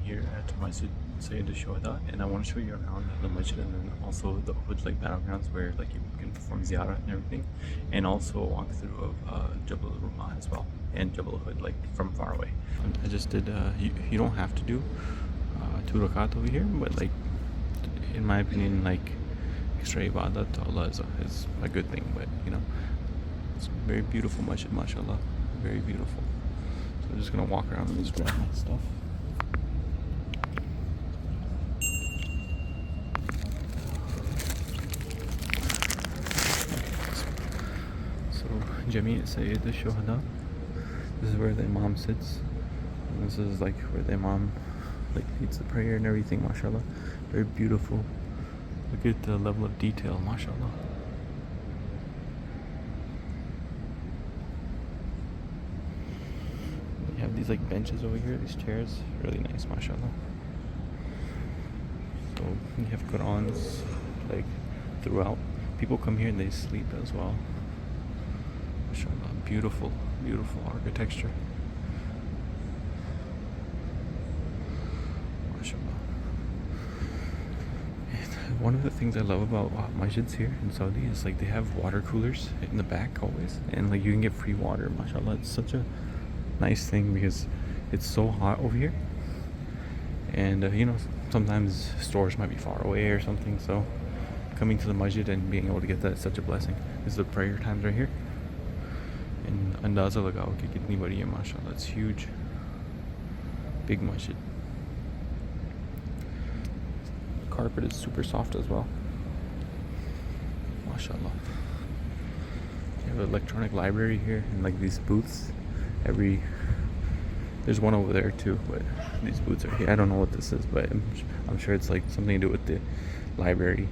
here at Masjid Sayyid Us Shuhada, and I want to show you around the masjid and then also the Uhud battlegrounds where you can perform Ziyarat and everything, and also a walkthrough of Jabal Rumah as well and Jabal Uhud from far away. I just did. You don't have to do 2 rakat over here, but in my opinion, extra ibadat to Allah is a good thing. But it's a very beautiful masjid, mashallah, very beautiful. So I'm just gonna walk around and just grab my stuff. So Masjid Sayyid Us Shuhada. This is where the Imam sits. And this is where the Imam leads the prayer and everything, mashallah. Very beautiful. Look at the level of detail, mashallah. You have these benches over here, these chairs, really nice, mashallah. So you have Qur'ans throughout. People come here and they sleep as well. Mashallah, beautiful, beautiful architecture. Mashallah. And one of the things I love about masjids here in Saudi is they have water coolers in the back always, and you can get free water, mashallah. It's such a nice thing because it's so hot over here, and sometimes stores might be far away or something, so coming to the masjid and being able to get that is such a blessing. This is the prayer times right here, and andaza lagao ki kitni badi hai, mashallah. It's huge, big masjid. The carpet is super soft as well, mashallah. You have an electronic library here and these booths. There's one over there too, but these booths are here. I don't know what this is, but I'm sure it's something to do with the library.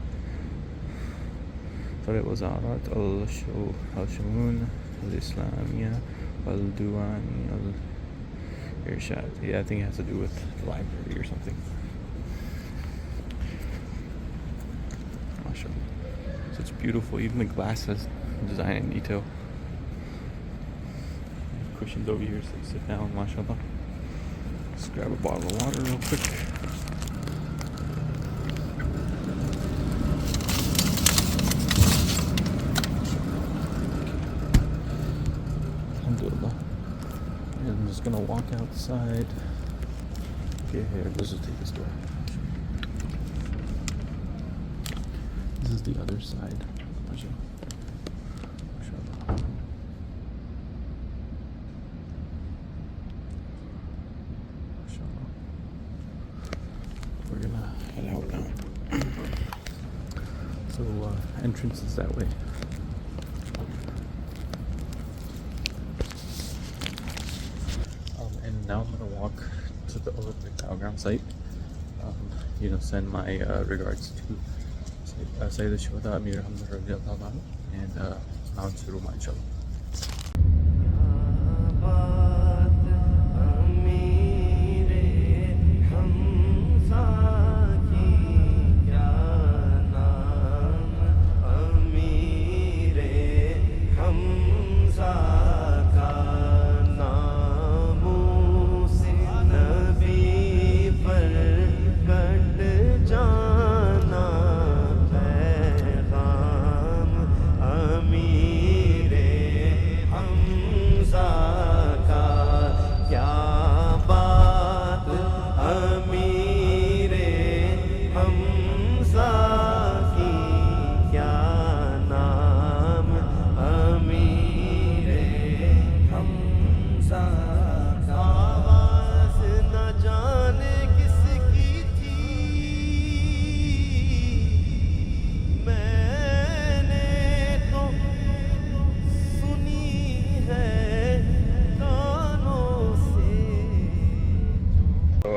So it was Ziyarat al-Shumun al-Islamiyya al-Duwani al-Irshad. Yeah, I think it has to do with the library or something. MashaAllah. So it's beautiful. Even the glass has design and detail. Cushions over here so you sit down, mashallah. Let's grab a bottle of water real quick. Alhamdulillah. And I'm just gonna walk outside. Okay, here, let's just take this door. This is the other side. Mashallah. We're gonna head out now. So entrance is that way. And now I'm gonna walk to the Olympic battleground site. Send my regards to Sayyid Us Shuhada, Ameer E Hamza RA, and Mount Ruma, inshallah.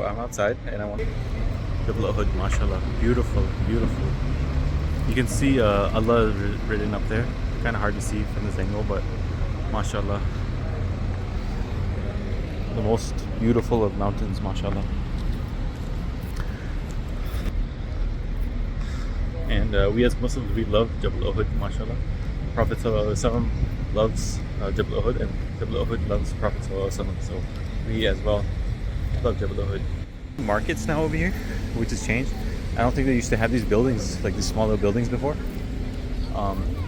I'm outside and I want Jabal Uhud, mashallah. Beautiful, beautiful. You can see Allah written up there. Kind of hard to see from this angle, but mashallah. The most beautiful of mountains, mashallah. And we as Muslims, we love Jabal Uhud, mashallah. Prophet ﷺ loves Jabal Uhud, and Jabal Uhud loves Prophet ﷺ. So we as well love Jabal Uhud. Markets now over here, which has changed. I don't think they used to have these buildings, like these small little buildings before.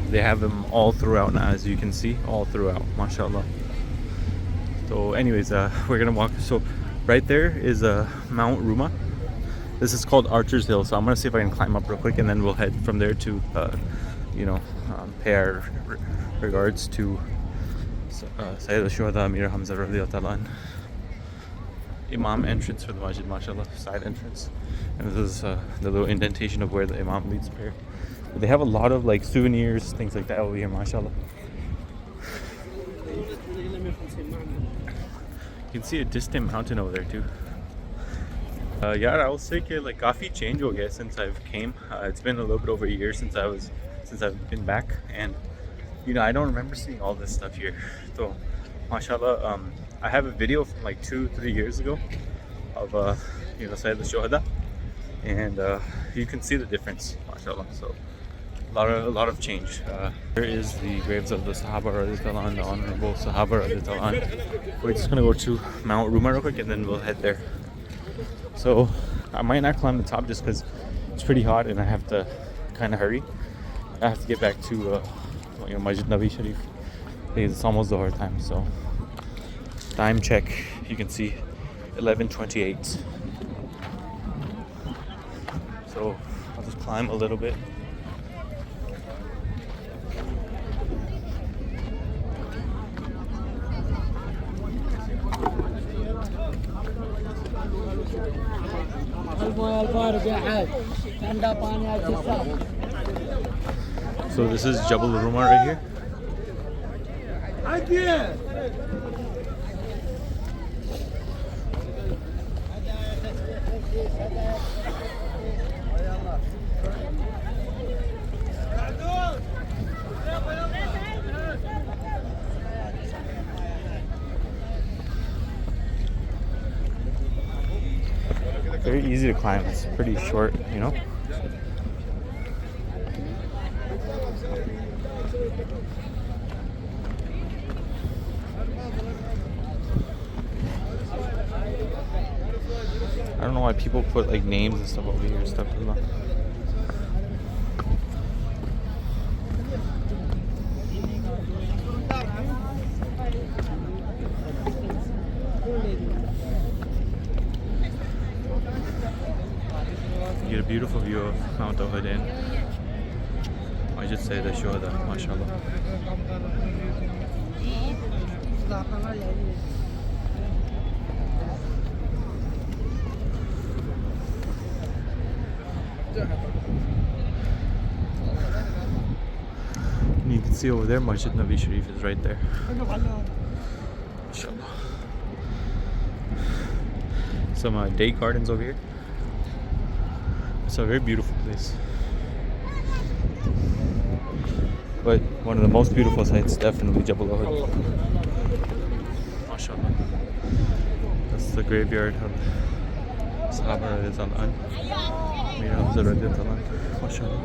They have them all throughout now, as you can see, all throughout, mashallah. So anyways, we're gonna walk. So right there is Mount Ruma. This is called Archer's Hill, so I'm gonna see if I can climb up real quick, and then we'll head from there to pay our regards to Sayyid Us Shuhada Ameer E Hamza RA. Imam entrance for the masjid, mashallah, side entrance. And this is the little indentation of where the imam leads prayer. But they have a lot of like souvenirs, things like that over here, mashallah. You can see a distant mountain over there too. Yeah, I will say that like काफी change हो गया since I've came. It's been a little bit over a year since I've been back, and I don't remember seeing all this stuff here. So, mashallah, I have a video from like 2-3 years ago of Sayyid Us Shuhada, and you can see the difference, mashallah. So a lot of change. Here is the graves of the Sahaba radiallahu anh, the honorable Sahaba radiallahu anh. We're just gonna go to Mount Ruma real quick, and then we'll head there. So I might not climb the top just because it's pretty hot and I have to kind of hurry. I have to get back to Masjid Nabi Sharif because it's almost the hard time. So time check, you can see 11:28. So I'll just climb a little bit. So this is Jabal Rumah right here. Very easy to climb. It's pretty short, I don't know why people put like names and stuff over here and stuff. You get a beautiful view of Mount Uhud and Masjid Sayyid Us Shuhada, mashallah. And you can see over there, Masjid Nabi Sharif is right there. Mashallah. Some day gardens over here. It's a very beautiful place. But one of the most beautiful sites, definitely Jabal Uhud. MashaAllah. That's the graveyard of Sahaba radiallahu anh. Ameer E Hamza radiallahu anh. MashaAllah.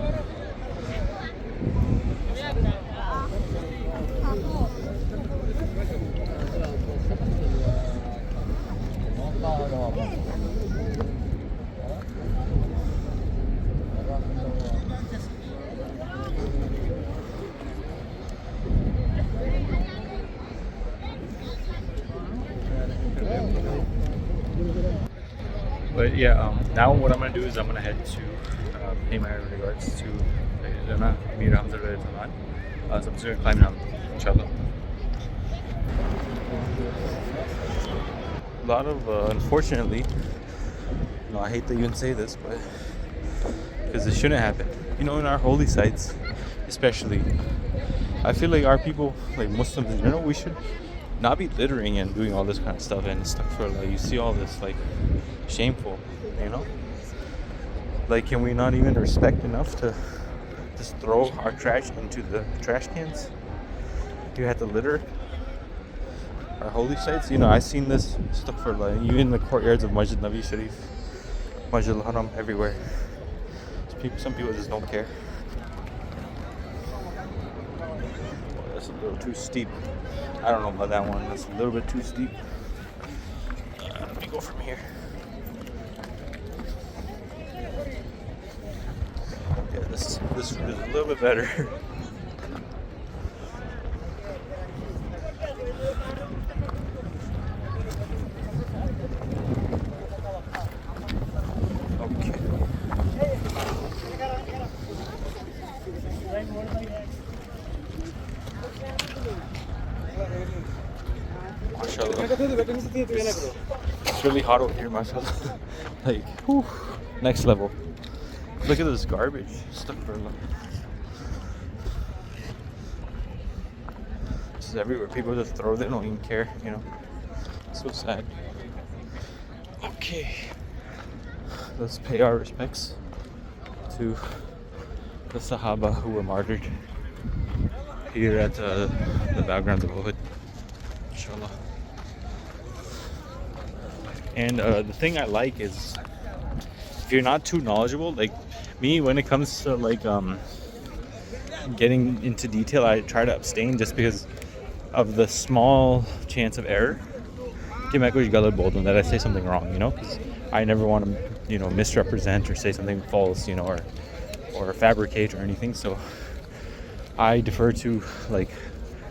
But yeah, now what I'm going to do is I'm going to head to pay my regards to Sayyidina Ameer E Hamza RA. So I'm just going to climb down, inshallah. A lot of, unfortunately, I hate to even say this, but because it shouldn't happen. In our holy sites, especially, I feel like our people, like Muslims in general, we should not be littering and doing all this kind of stuff. And stuff for like, you see all this like shameful, like, can we not even respect enough to just throw our trash into the trash cans? You have to litter our holy sites. I've seen this stuff for like even in the courtyards of Masjid Nabi Sharif, Masjid al-Haram, everywhere. Some people just don't care. Oh, that's a little too steep. I don't know about that one. That's a little bit too steep. Let me go from here. this route is a little bit better. Okay. MashaAllah. It's really hot over here, mashallah. Like, whew, next level. Look at this garbage. Astaghfirullah. This is everywhere. People just throw it, they don't even care, you know. So sad. Okay. Let's pay our respects to the Sahaba who were martyred here at the backgrounds of Uhud. Inshallah. And the thing I like is, if you're not too knowledgeable, like me, when it comes to like getting into detail, I try to abstain just because of the small chance of error. That I say something wrong, you know, because I never want to, you know, misrepresent or say something false, you know, or fabricate or anything. So I defer to like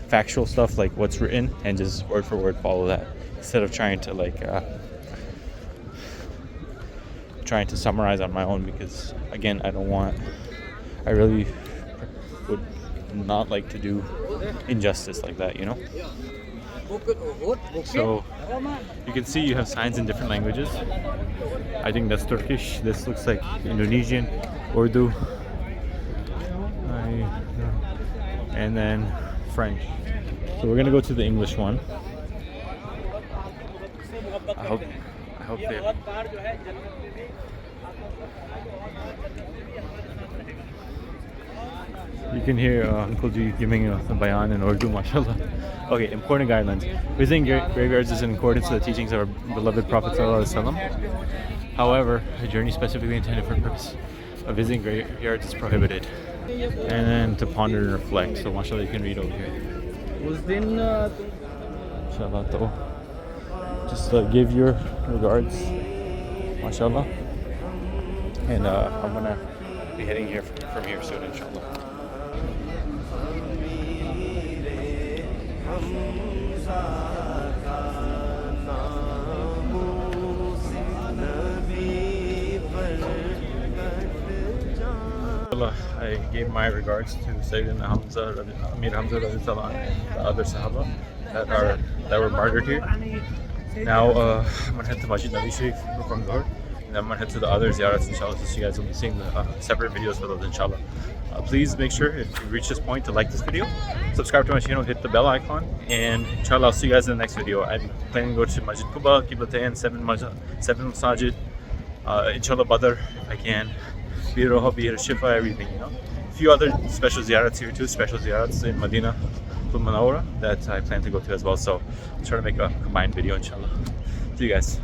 factual stuff, like what's written, and just word for word follow that, instead of trying to like trying to summarize on my own, because again, I really would not like to do injustice like that, you know. So you can see you have signs in different languages. I think that's Turkish. This looks like Indonesian, Urdu, and then French. So we're gonna go to the English one. I hope they. You can hear Uncle G giving a bayan in Urdu, mashallah. Okay, important guidelines. Visiting graveyards is in accordance with the teachings of our beloved Prophet ﷺ. However, a journey specifically intended for the purpose of visiting graveyards is prohibited. And then to ponder and reflect. So mashallah, you can read over here. Inshallah, just give your regards, mashallah. And I'm gonna be heading here from here soon, inshallah. I gave my regards to Sayyidina Ameer E Hamza RA and the other Sahaba that were martyred here. Now I'm gonna head to Masjid from Dhuhr, and then I'm gonna head to the other Ziyarats, inshallah. So you guys will be seeing the separate videos for those, inshallah. Please make sure, if you reach this point, to like this video, subscribe to my channel, hit the bell icon, and inshallah I'll see you guys in the next video. I'm planning to go to Masjid Quba, Qiblatain, 7 Masajid, inshallah Badr if I can, Bir Roha, Bir Shifa, everything, you know. A few other special ziyarats here too, special ziyarats in Madinah that I plan to go to as well. So I'll try to make a combined video, inshallah. See you guys.